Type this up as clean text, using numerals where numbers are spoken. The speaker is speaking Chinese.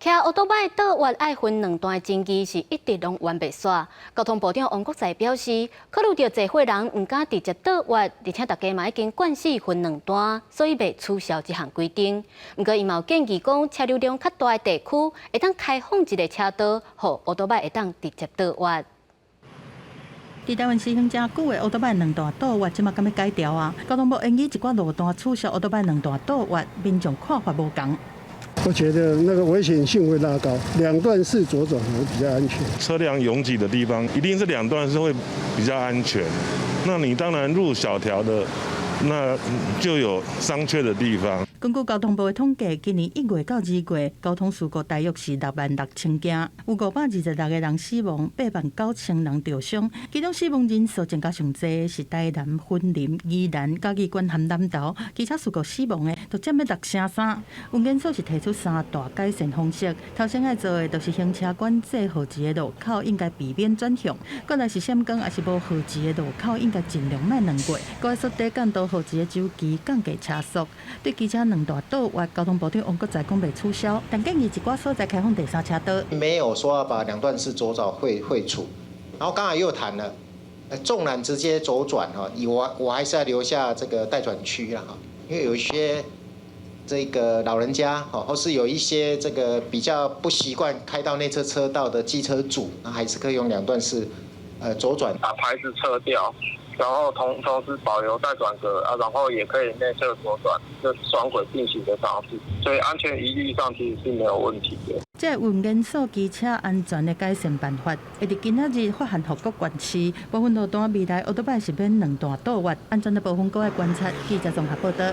骑奥多摆倒弯爱分两段的争议是一直拢完袂煞。交通部长王国材表示，考虑到侪伙人唔敢直接倒弯，而且大家嘛已经惯习分两段，所以未取消这项规定。不过，伊嘛有建议讲，车流量较大的地区会当开放一个车道，互奥多摆会当直接倒弯。伫台湾实行真久的奥多摆两段倒弯，即马敢要改掉啊？交通部建议一寡路段取消奥多摆两段倒弯，民众看法无同。我觉得那个危险性会拉高，两段式左转会比较安全。车辆拥挤的地方，一定是两段是会比较安全。那你当然入小条的，那就有商榷的地方。根据交通部的统计，今年1月到2月，交通事故大约是66000件，有526个人死亡，89000人受伤。其中死亡人数增加上侪是台南、云林、宜兰、嘉义县和南投，其他事故死亡的就占了6%。文件所是提出3大改善方式，头先要做的就是行车管制号志的路口应该避免转向，再来是闪光还是无号志的路口应该尽量莫两过，再来说低干道号志的周期降低车速，对机车两大倒弯，交通部长王国材讲未取消，但建议一寡所在开放第三车道。没有说要把两段式左转废除，然后刚才又谈了，纵然直接左转哈，我还是要留下这个待转区啦哈，因为有一些这个老人家哈，或是有一些这个比较不习惯开到内侧车道的机车主，那还是可以用两段式左转，把牌子撤掉。然后同时保留待转格啊，然后也可以内侧左转，这双轨并行的方式，所以安全疑虑上其实是没有问题的。这文件所机车安全的改善办法，会伫今仔日发函予各县市，部分路段未来奥多摆是免两段倒弯，安全的部分搁要观察。记者综合报道。